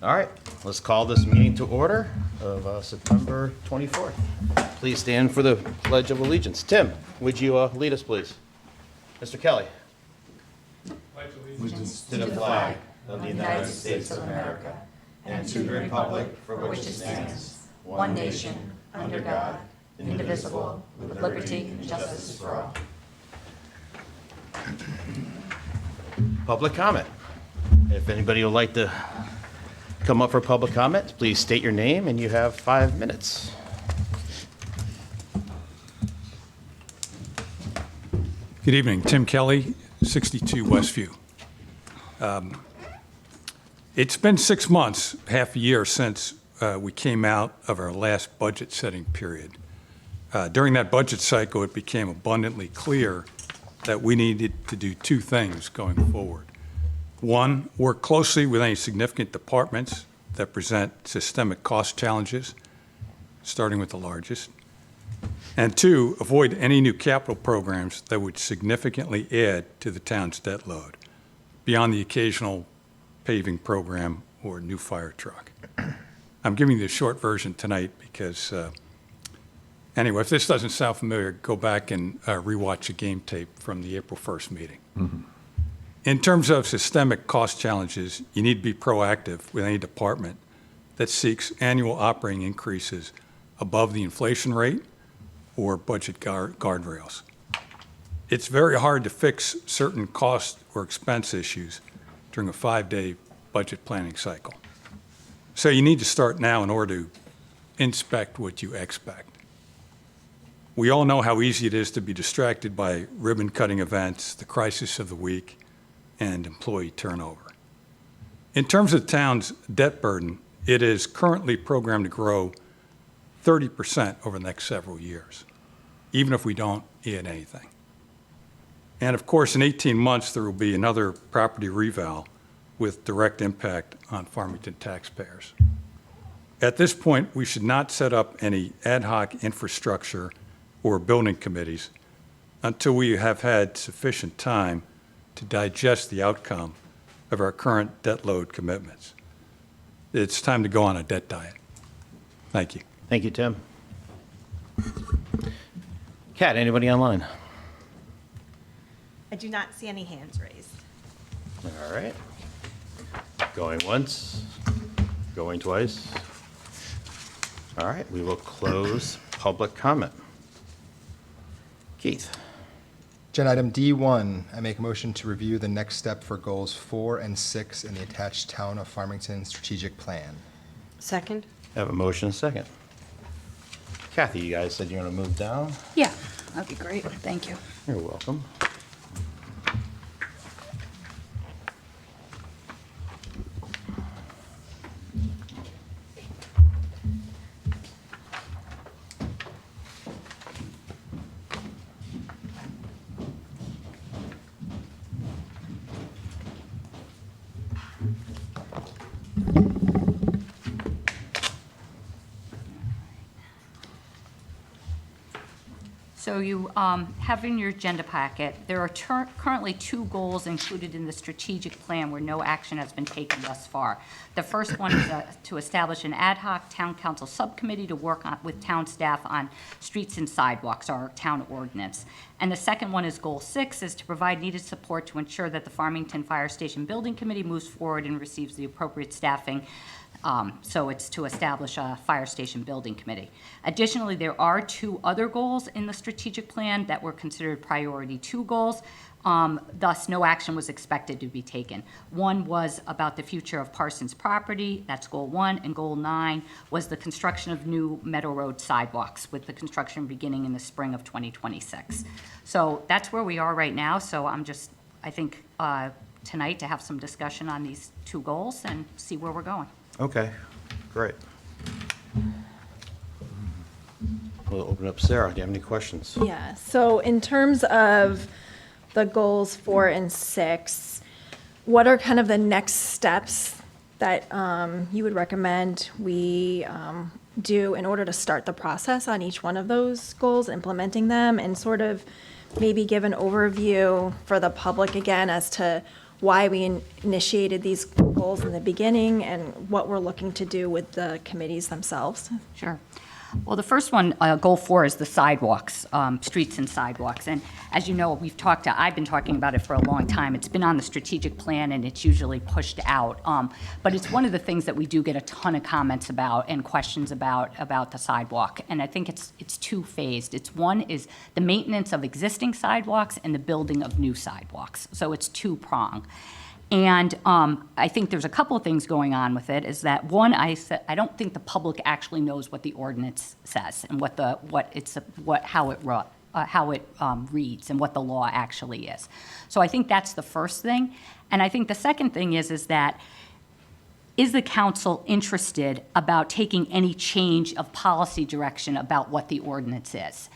All right, let's call this meeting to order of September 24th. Please stand for the Pledge of Allegiance. Tim, would you lead us, please? Mr. Kelly. Pledge allegiance to the flag of the United States of America and to the republic for which it stands, one nation, under God, indivisible, with liberty and justice for all. Public comment. If anybody would like to come up for public comment, please state your name and you have 5 minutes. Good evening. Tim Kelly, 62 Westview. It's been 6 months, half a year, since we came out of our last budget setting period. During that budget cycle, it became abundantly clear that we needed to do two things going forward. One, work closely with any significant departments that present systemic cost challenges, starting with the largest. And two, avoid any new capital programs that would significantly add to the town's debt load, beyond the occasional paving program or new fire truck. I'm giving you the short version tonight because, anyway, if this doesn't sound familiar, go back and rewatch a game tape from the April 1st meeting. Mm-hmm. In terms of systemic cost challenges, you need to be proactive with any department that seeks annual operating increases above the inflation rate or budget guardrails. It's very hard to fix certain cost or expense issues during a 5-day budget planning cycle. So you need to start now in order to inspect what you expect. We all know how easy it is to be distracted by ribbon-cutting events, the crisis of the week, and employee turnover. In terms of the town's debt burden, it is currently programmed to grow 30% over the next several years, even if we don't add anything. And of course, in 18 months, there will be another property reval with direct impact on Farmington taxpayers. At this point, we should not set up any ad hoc infrastructure or building committees until we have had sufficient time to digest the outcome of our current debt load commitments. It's time to go on a debt diet. Thank you. Thank you, Tim. Kat, anybody online? I do not see any hands raised. All right. Going once, going twice. All right, we will close public comment. Keith. Agenda item D1, I make a motion to review the next step for goals 4 and 6 in the attached Town of Farmington strategic plan. Second? I have a motion and a second. Kathy, you guys said you're going to move down. Yeah, that'd be great. Thank you. You're welcome. So you have in your agenda packet, there are currently 2 goals included in the strategic plan where no action has been taken thus far. The first one is to establish an ad hoc town council subcommittee to work with town staff on streets and sidewalks, our town ordinance. And the second one is goal 6, is to provide needed support to ensure that the Farmington Fire Station Building Committee moves forward and receives the appropriate staffing. So it's to establish a fire station building committee. Additionally, there are 2 other goals in the strategic plan that were considered priority 2 goals. Thus, no action was expected to be taken. One was about the future of Parsons property, that's goal 1, and goal 9 was the construction of new Meadow Road sidewalks, with the construction beginning in the spring of 2026. So that's where we are right now. So I'm just, I think, tonight to have some discussion on these 2 goals and see where we're going. Okay, great. We'll open up. Sarah, do you have any questions? Yeah, so in terms of the goals 4 and 6, what are kind of the next steps that you would recommend we do in order to start the process on each one of those goals, implementing them, and sort of maybe give an overview for the public again as to why we initiated these goals in the beginning and what we're looking to do with the committees themselves. Sure. Well, the first one, goal 4, is the sidewalks, streets and sidewalks. And as you know, I've been talking about it for a long time. It's been on the strategic plan and it's usually pushed out. But it's one of the things that we do get a ton of comments about and questions about the sidewalk. And I think it's two-phased. One is the maintenance of existing sidewalks and the building of new sidewalks. So it's two-pronged. And I think there's a couple of things going on with it, is that, one, I don't think the public actually knows what the ordinance says and how it reads and what the law actually is. So I think that's the first thing. And I think the second thing is that, is the council interested about taking any change of policy direction about what the ordinance is?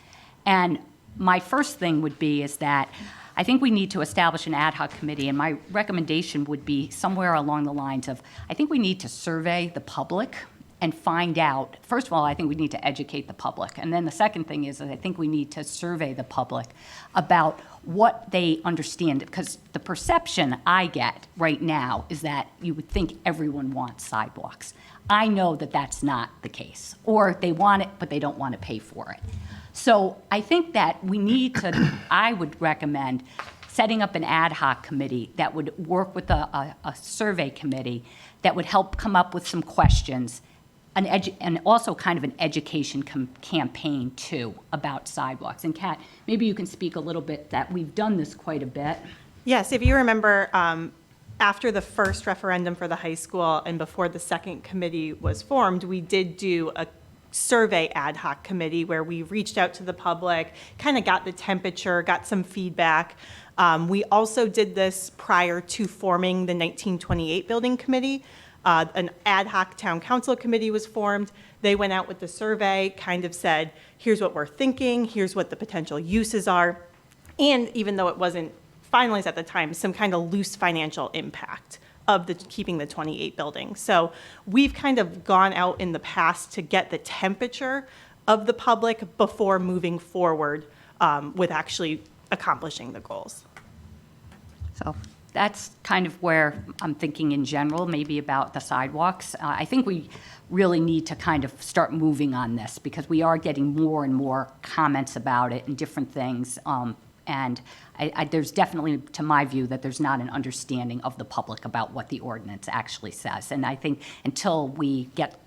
And my first thing would be is that I think we need to establish an ad hoc committee, and my recommendation would be somewhere along the lines of, I think we need to survey the public and find out, first of all, I think we need to educate the public. And then the second thing is that I think we need to survey the public about what they understand. Because the perception I get right now is that you would think everyone wants sidewalks. I know that that's not the case. Or they want it, but they don't want to pay for it. So I think that we need to, I would recommend setting up an ad hoc committee that would work with a survey committee that would help come up with some questions, and also kind of an education campaign too about sidewalks. And Kat, maybe you can speak a little bit that we've done this quite a bit. Yes, if you remember, after the first referendum for the high school and before the second committee was formed, we did do a survey ad hoc committee where we reached out to the public, kind of got the temperature, got some feedback. We also did this prior to forming the 1928 building committee. An ad hoc town council committee was formed. They went out with the survey, kind of said, here's what we're thinking, here's what the potential uses are. And even though it wasn't finalized at the time, some kind of loose financial impact of keeping the 28 building. So we've kind of gone out in the past to get the temperature of the public before moving forward with actually accomplishing the goals. So that's kind of where I'm thinking in general, maybe about the sidewalks. I think we really need to kind of start moving on this because we are getting more and more comments about it and different things. And there's definitely, to my view, that there's not an understanding of the public about what the ordinance actually says. And I think until we get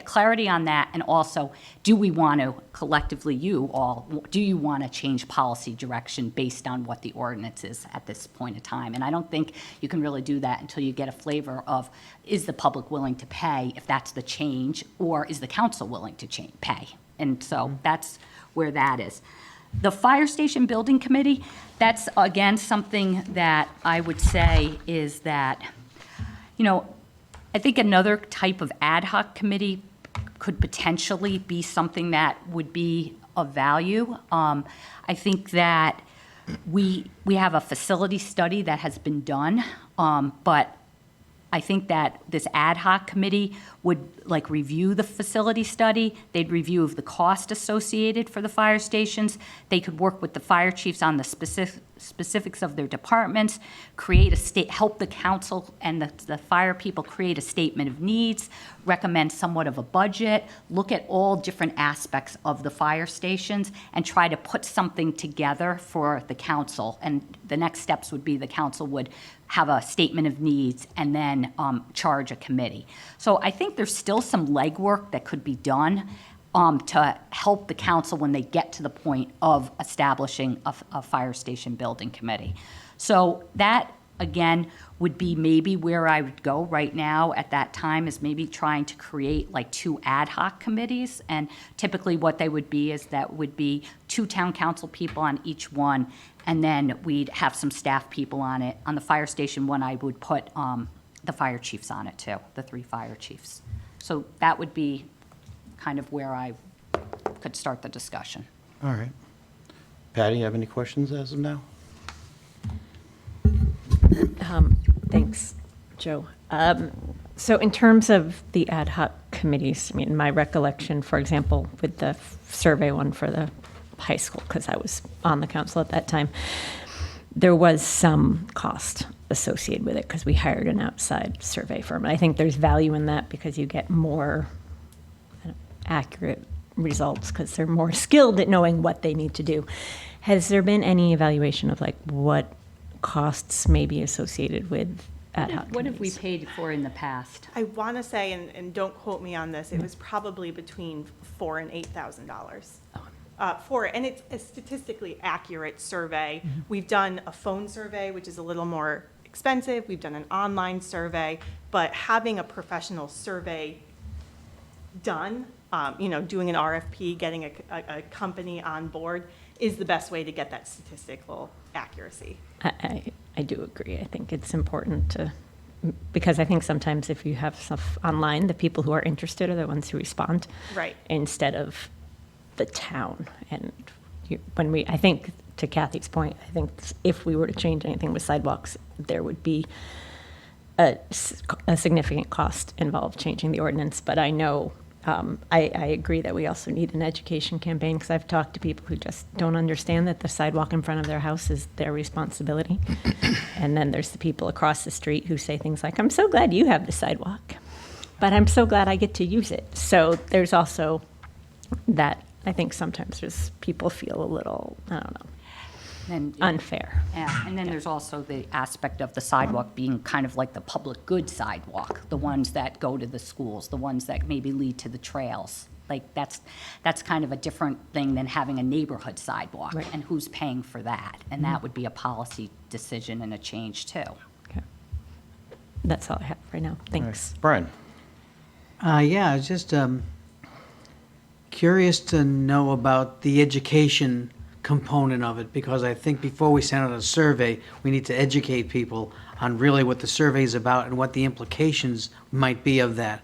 clarity on that, and also, do we want to collectively, do you want to change policy direction based on what the ordinance is at this point in time? And I don't think you can really do that until you get a flavor of, is the public willing to pay if that's the change, or is the council willing to pay? And so that's where that is. The Fire Station Building Committee, that's, again, something that I would say is that, I think another type of ad hoc committee could potentially be something that would be of value. I think that we have a facility study that has been done, but I think that this ad hoc committee would review the facility study. They'd review the cost associated for the fire stations. They could work with the fire chiefs on the specifics of their departments, help the council and the fire people create a statement of needs, recommend somewhat of a budget, look at all different aspects of the fire stations, and try to put something together for the council. And the next steps would be the council would have a statement of needs and then charge a committee. So I think there's still some legwork that could be done to help the council when they get to the point of establishing a fire station building committee. So that, again, would be maybe where I would go right now at that time, is maybe trying to create 2 ad hoc committees. And typically what they would be is that would be 2 town council people on each one, and then we'd have some staff people on it. On the fire station one, I would put the fire chiefs on it too, the 3 fire chiefs. So that would be kind of where I could start the discussion. All right. Patty, you have any questions as of now? Thanks, Joe. So in terms of the ad hoc committees, I mean, my recollection, for example, with the survey one for the high school, because I was on the council at that time, there was some cost associated with it because we hired an outside survey firm. And I think there's value in that because you get more accurate results because they're more skilled at knowing what they need to do. Has there been any evaluation of like what costs may be associated with ad hoc What have we committees? paid for in the past? I want to say, and don't quote me on this, it was probably between $4,000 and $8,000. And it's a statistically accurate survey. We've done a phone survey, which is a little more expensive. We've done an online survey, but having a professional survey done, doing an RFP, getting a company on board is the best way to get that statistical accuracy. I do agree. I think it's important to, because I think sometimes if you have stuff online, the people who are interested are the ones who respond. Right. Instead of the town. And I think, to Kathy's point, I think if we were to change anything with sidewalks, there would be a significant cost involved changing the ordinance. But I know, I agree that we also need an education campaign because I've talked to people who just don't understand that the sidewalk in front of their house is their responsibility. And then there's the people across the street who say things like, I'm so glad you have the sidewalk, but I'm so glad I get to use it. So there's also that. I think sometimes people feel a little, I don't know, And unfair. Yeah, and then there's also the aspect of the sidewalk being kind of like the public good sidewalk, the ones that go to the schools, the ones that maybe lead to the trails. Like, that's kind of a different thing than having a neighborhood sidewalk. Right. And who's paying for that? And that would be a policy decision and a change, too. Okay. That's all I have right now. Thanks. Brian? Yeah, I was just curious to know about the education component of it, because I think before we send out a survey, we need to educate people on really what the survey is about and what the implications might be of that.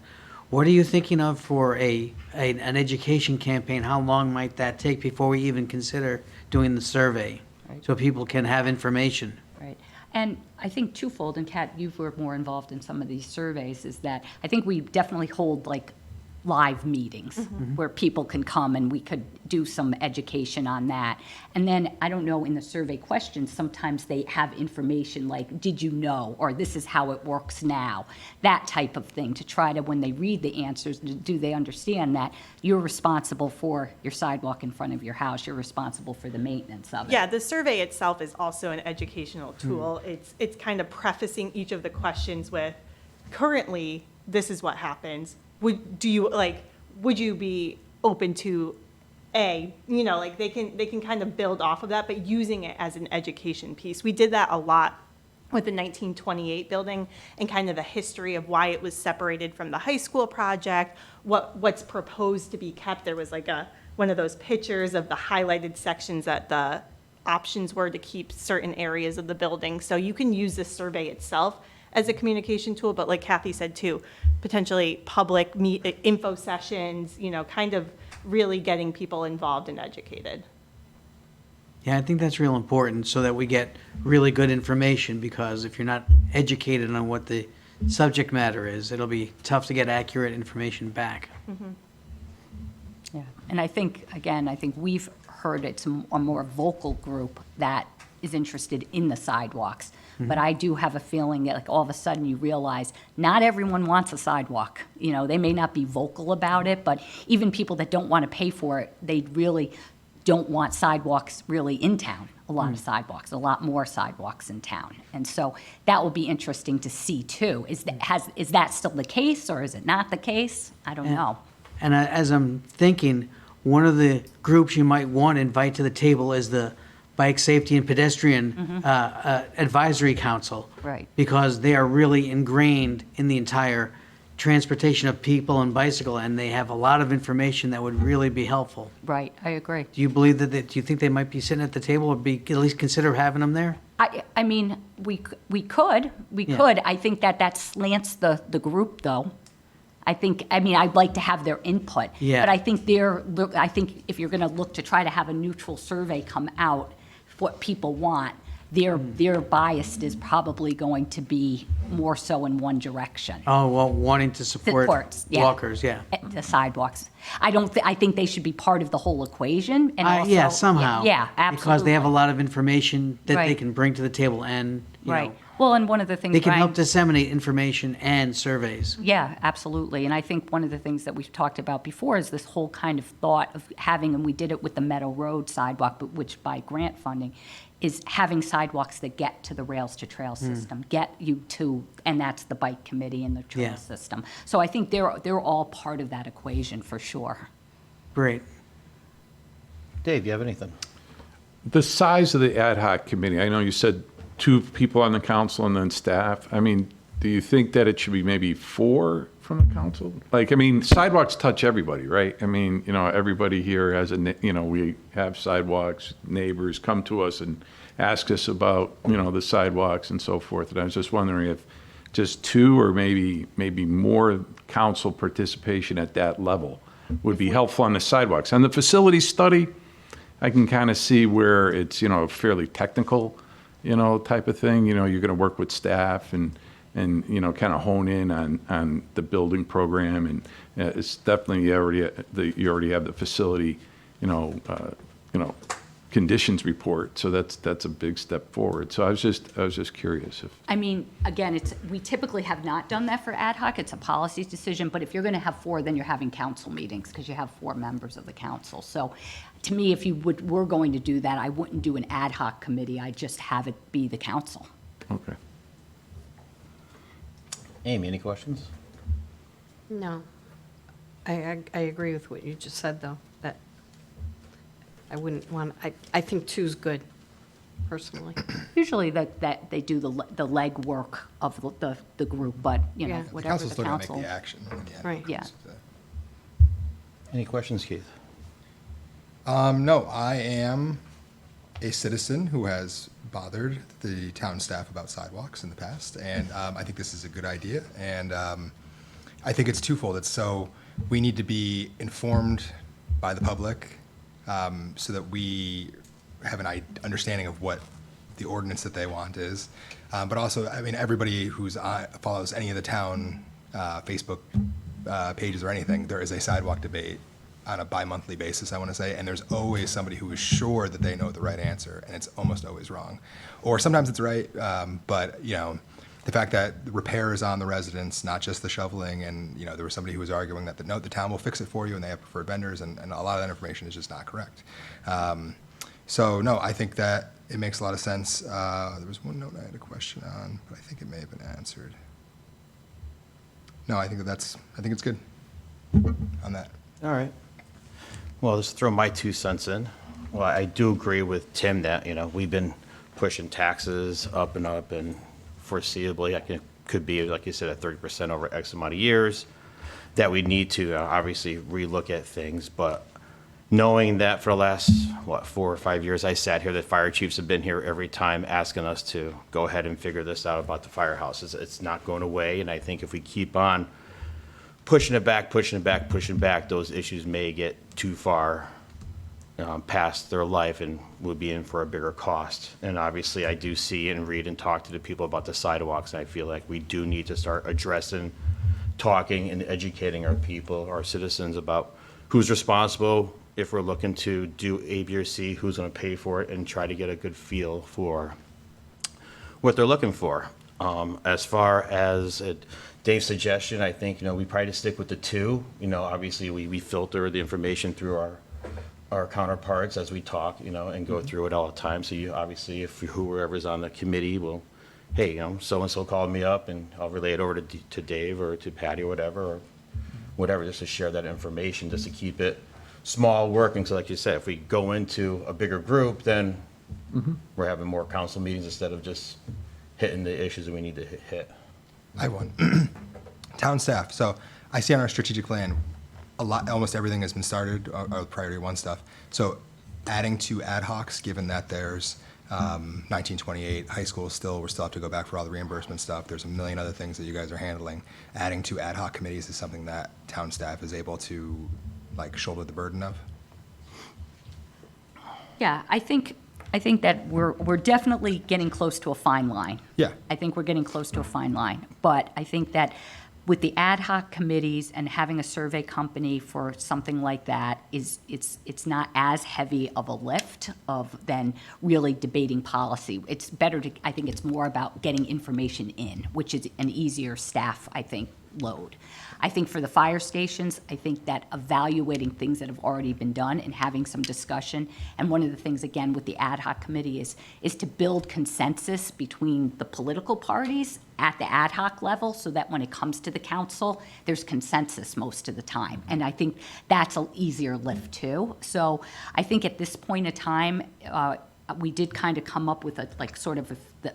What are you thinking of for an education campaign? How long might that take before we even consider doing the survey? Right. So people can have information. Right. And I think twofold, and Kat, you were more involved in some of these surveys, is that I think we definitely hold like live meetings where people can come and we could do some education on that. And then, I don't know, in the survey questions, sometimes they have information like, did you know, or this is how it works now, that type of thing, to try to, when they read the answers, do they understand that you're responsible for your sidewalk in front of your house, you're responsible for the maintenance of it. Yeah, the survey itself is also an educational tool. It's kind of prefacing each of the questions with, currently, this is what happens. Would you be open to they can kind of build off of that, but using it as an education piece. We did that a lot with the 1928 building and kind of the history of why it was separated from the high school project, what's proposed to be kept. There was like one of those pictures of the highlighted sections that the options were to keep certain areas of the building. So you can use the survey itself as a communication tool, but like Kathy said too, potentially public info sessions, kind of really getting people involved and educated. Yeah, I think that's real important so that we get really good information, because if you're not educated on what the subject matter is, it'll be tough to get accurate information back. Yeah, and I think we've heard it's a more vocal group that is interested in the sidewalks. But I do have a feeling that, like, all of a sudden you realize not everyone wants a sidewalk. They may not be vocal about it, but even people that don't want to pay for it, they really don't want sidewalks really in town. A lot of sidewalks, a lot more sidewalks in town. And so that will be interesting to see too. Is that still the case, or is it not the case? I don't know. And as I'm thinking, one of the groups you might want to invite to the table is the Bike Safety and Pedestrian Advisory Council. Right. Because they are really ingrained in the entire transportation of people and bicycle, and they have a lot of information that would really be helpful. Right, I agree. Do you believe do you think they might be sitting at the table, or at least consider having them there? I mean, we could. I think that slants the group, though. I'd like to have their input. Yeah. But I think if you're going to look to try to have a neutral survey come out, what people want, their bias is probably going to be more so in one direction. Oh, well, wanting to support Supports, yeah. walkers, yeah. The sidewalks. I think they should be part of the whole equation, and also. Yeah, somehow. Yeah, absolutely. Because they have a lot of information that they Right. can bring to the table and, you Right. know, Well, and one of the things. they can Brian- help disseminate information and surveys. Yeah, absolutely. And I think one of the things that we've talked about before is this whole kind of thought of having, and we did it with the Meadow Road sidewalk, but which by grant funding, is having sidewalks that get to the rails to trail system, get you to, and that's the bike committee and the trail Yeah. system. So I think they're all part of that equation for sure. Great. Dave, you have anything? The size of the ad hoc committee, I know you said 2 people on the council and then staff. I mean, do you think that it should be maybe 4 from the council? Like, I mean, sidewalks touch everybody, right? I mean, everybody here has we have sidewalks, neighbors come to us and ask us about, the sidewalks and so forth. And I was just wondering if just 2 or maybe more council participation at that level would be helpful on the sidewalks. On the facility study, I can kind of see where it's, fairly technical, type of thing. You're going to work with staff and kind of hone in on the building program. And it's definitely, you already have the facility, conditions report. So that's a big step forward. So I was just curious if. I mean, again, we typically have not done that for ad hoc. It's a policy decision, but if you're going to have 4, then you're having council meetings because you have 4 members of the council. So to me, if were going to do that, I wouldn't do an ad hoc committee. I'd just have it be the council. Okay. Amy, any questions? No. I agree with what you just said, though, that I wouldn't want, I think 2's good, personally. Usually that they do the leg work of the group, but, Yeah. The whatever council's the still going to council. make the action. when the ad Right. hoc Yeah. is, Any questions, Keith? No, I am a citizen who has bothered the town staff about sidewalks in the past, and I think this is a good idea, and I think it's twofold. It's so we need to be informed by the public so that we have an understanding of what the ordinance that they want is, but also, I mean, everybody who's follows any of the town Facebook pages or anything, there is a sidewalk debate on a bi-monthly basis, I want to say, and there's always somebody who is sure that they know the right answer, and it's almost always wrong. Or sometimes it's right, but, the fact that the repair is on the residents, not just the shoveling, and, there was somebody who was arguing that, no, the town will fix it for you, and they have preferred vendors, and a lot of that information is just not correct. So, no, I think that it makes a lot of sense. There was one note I had a question on, but I think it may have been answered. No, I think I think it's good on that. All right. Well, just throw my 2 cents in. Well, I do agree with Tim that, we've been pushing taxes up, and foreseeably, could be, like you said, at 30% over X amount of years, that we need to obviously relook at things. But knowing that for the last, 4 or 5 years, I sat here, the fire chiefs have been here every time asking us to go ahead and figure this out about the firehouses. It's not going away, and I think if we keep on pushing it back, those issues may get too far past their life and we'll be in for a bigger cost. And obviously, I do see and read and talk to the people about the sidewalks, and I feel like we do need to start addressing, talking, and educating our people, our citizens, about who's responsible if we're looking to do A, B, or C, who's going to pay for it, and try to get a good feel for what they're looking for. As far as Dave's suggestion, I think, we probably just stick with the 2. Obviously, we filter the information through our counterparts as we talk, and go through it all the time. So you, obviously, if whoever's on the committee will, hey, so-and-so called me up, and I'll relay it over to Dave or to Patty or whatever, just to share that information, just to keep it small working. So like you said, if we go into a bigger group, then we're having more council meetings instead of just hitting the issues that we need to hit. I have one. Town staff. So I see on our strategic plan, almost everything has been started, our priority 1 stuff. So adding 2 ad hocs, given that there's 1928 high school still, we still have to go back for all the reimbursement stuff. There's a million other things that you guys are handling. Adding 2 ad hoc committees is something that town staff is able to shoulder the burden of. Yeah, I think I think that we're definitely getting close to a fine line. Yeah. I think we're getting close to a fine line. But I think that with the ad hoc committees and having a survey company for something like that it's not as heavy of a lift than really debating policy. It's better to, I think it's more about getting information in, which is an easier staff, I think, load. I think for the fire stations, I think that evaluating things that have already been done and having some discussion, and one of the things, again, with the ad hoc committee is to build consensus between the political parties at the ad hoc level, so that when it comes to the council, there's consensus most of the time. And I think that's an easier lift, too. So I think at this point in time, we did kind of come up with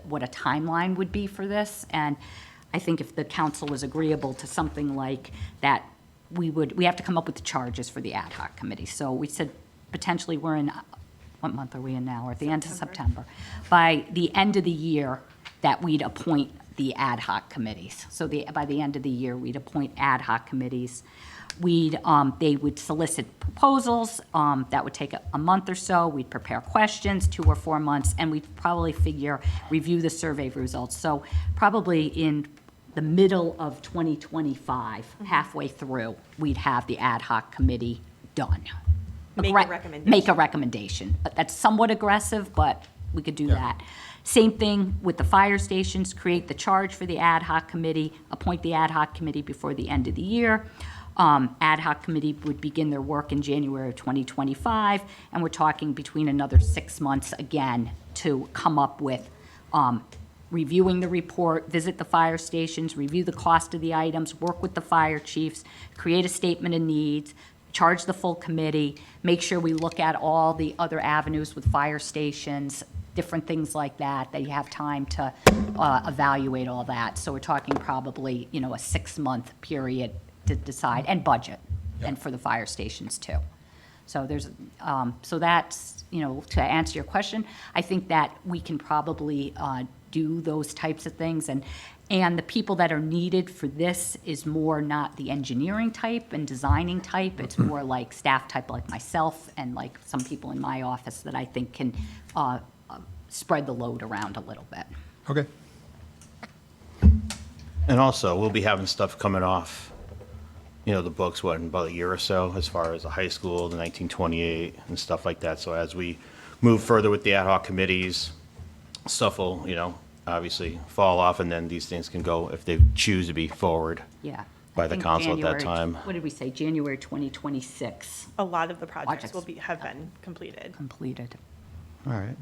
what a timeline would be for this, and I think if the council was agreeable to something like that, we have to come up with the charges for the ad hoc committee. So we said potentially we're in, what month are we in now? We're at the end of September. By the end of the year, that we'd appoint the ad hoc committees. So by the end of the year, we'd appoint ad hoc committees. They would solicit proposals. That would take a month or so. We'd prepare questions, 2 or 4 months, and we'd probably review the survey results. So probably in the middle of 2025, halfway through, we'd have the ad hoc committee done. Make a recommendation. Make a recommendation. But that's somewhat aggressive, but we could do that. Same thing with the fire stations, create the charge for the ad hoc committee, appoint the ad hoc committee before the end of the year. Ad hoc committee would begin their work in January of 2025, and we're talking between another 6 months again to come up with reviewing the report, visit the fire stations, review the cost of the items, work with the fire chiefs, create a statement of needs, charge the full committee, make sure we look at all the other avenues with fire stations, different things like that you have time to evaluate all that. So we're talking probably, a 6-month period to decide, and budget, and for the fire stations too. So so that's, to answer your question, I think that we can probably do those types of things, and the people that are needed for this is more not the engineering type and designing type, it's more like staff type like myself and like some people in my office that I think can spread the load around a little bit. Okay. And also, we'll be having stuff coming off, the books, in about a year or so, as far as the high school, the 1928, and stuff like that. So as we move further with the ad hoc committees, stuff will, obviously fall off, and then these things can go, if they choose to be forward Yeah. by I the think council at that January- time. What did we say, January 2026 A lot of the projects Projects. have been completed. completed? All right.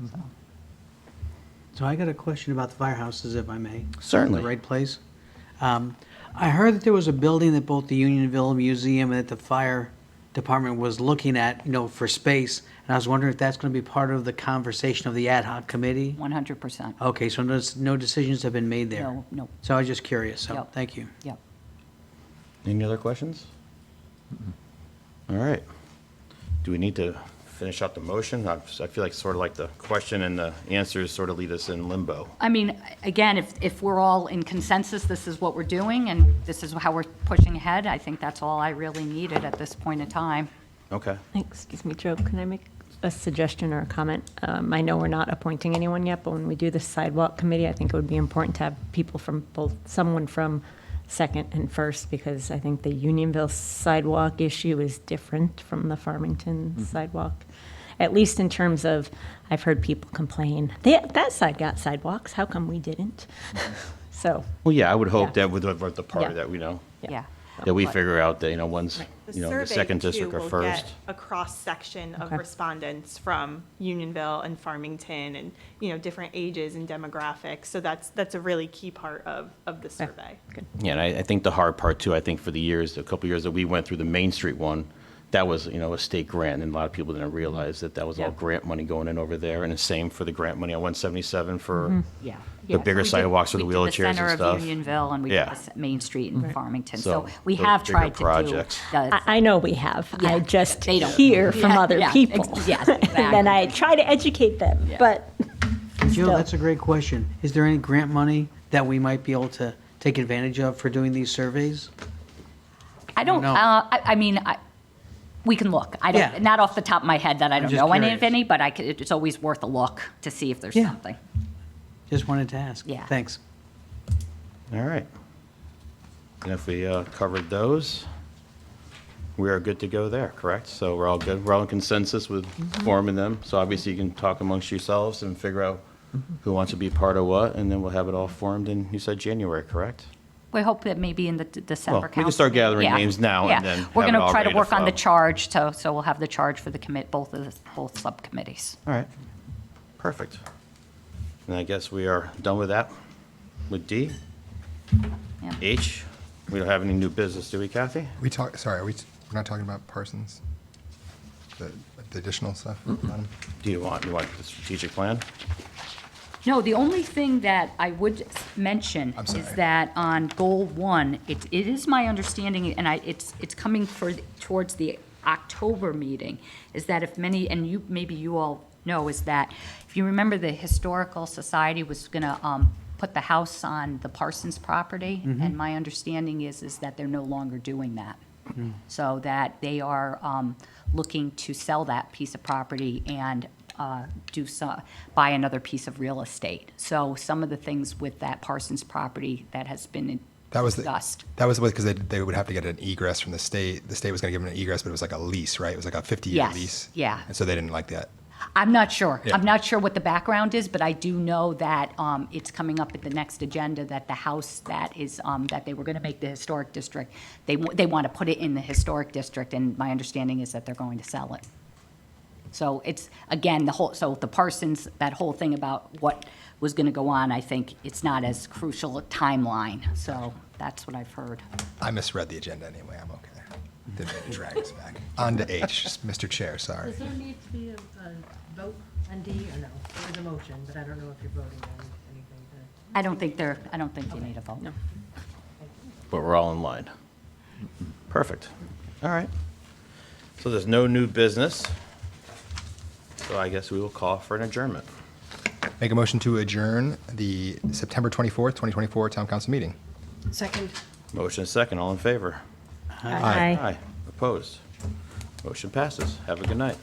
So I got a question about the firehouses, if I may. Certainly. In the right place. I heard that there was a building that both the Unionville Museum and that the fire department was looking at, for space. And I was wondering if that's going to be part of the conversation of the ad hoc committee? 100%. Okay, so no decisions have been made there? No. So I was just curious, so, Yep. thank you. Yep. Any other questions? All right. Do we need to finish up the motion? I feel like sort of like the question and the answers sort of lead us in limbo. I mean, again, if we're all in consensus, this is what we're doing, and this is how we're pushing ahead, I think that's all I really needed at this point in time. Okay. Excuse me, Joe, can I make a suggestion or a comment? I know we're not appointing anyone yet, but when we do the sidewalk committee, I think it would be important to have people from someone from Second and First, because I think the Unionville sidewalk issue is different from the Farmington sidewalk. At least in terms of, I've heard people complain, that side got sidewalks, how come we didn't? So, Well, yeah, I would hope Yeah. that with the part Yeah. that we know, Yeah. that we figure out that, one's, The the survey, second too, district or will first. get a cross-section of Okay. respondents from Unionville and Farmington and, different ages and demographics. So that's a really key part of the survey. good. Yeah, and I think the hard part too, I think for a couple years that we went through the Main Street one, that was, a state grant, and a lot of people didn't realize that was all Yeah. grant money going in over there, and the same for the grant money on 177 for Yeah. the bigger sidewalks for the wheelchairs and We did the center stuff. of Unionville, and we did Yeah. Main Street in Farmington. So So, we the have bigger tried to do. projects. I know we have. I Yeah, just they don't. hear from Yeah, other yeah, people. yes, And then I exactly. try to educate them, but Jill, Still. that's a great question. Is there any grant money that we might be able to take advantage of for doing these surveys? I don't, No. I mean, We can look. I Yeah. don't, not off the top of my head that I don't just know any of curious. any, but it's always worth a look to see if there's Yeah. something. Just wanted to ask. Yeah. Thanks. All right. And if we covered those, we are good to go there, correct? So we're all good, we're all in consensus with forming them. So obviously you can talk amongst yourselves and figure out who wants to be part of what, and then we'll have it all formed in, you said January, correct? We hope that maybe in the December Well, we council. can start gathering Yeah. names now and then We're have it going to all try to ready to work on the flow. charge, so we'll have the charge for the both subcommittees. All right, perfect. And I guess we are done with that, with D. Yeah. H, we don't have any new business, do we, Kathy? We're not talking about Parsons? The additional stuff? on him? Do you want the strategic plan? No, the only thing that I would mention I'm is sorry. that on goal 1, it is my understanding, and it's coming towards the October meeting, is that if many, and maybe you all know, is that if you remember, the Historical Society was going to put the house on the Parsons property, and my understanding is that they're no longer doing that. So that they are looking to sell that piece of property and buy another piece of real estate. So some of the things with that Parsons property that has been discussed. That was because they would have to get an egress from the state. The state was going to give them an egress, but it was like a lease, right? It was like a 50-year Yes, lease. yeah. And so they didn't like that. I'm not sure. Yeah. I'm not sure what the background is, but I do know that it's coming up at the next agenda that the house that is, that they were going to make the historic district, they want to put it in the historic district, and my understanding is that they're going to sell it. So it's, again, so the Parsons, that whole thing about what was going to go on, I think it's not as crucial a timeline. So that's what I've heard. I misread the agenda anyway. I'm okay. Didn't mean to drag us back. On to H, Mr. Chair, sorry. Does there need to be a vote on D or no? There is a motion, but I don't know if you're voting on anything. I don't think you need a vote. No. But we're all in line. Perfect. All right. So there's no new business. So I guess we will call for an adjournment. Make a motion to adjourn the September 24th, 2024 Town Council meeting. Second. Motion is second. All in favor? Aye. Aye. Opposed? Motion passes. Have a good night.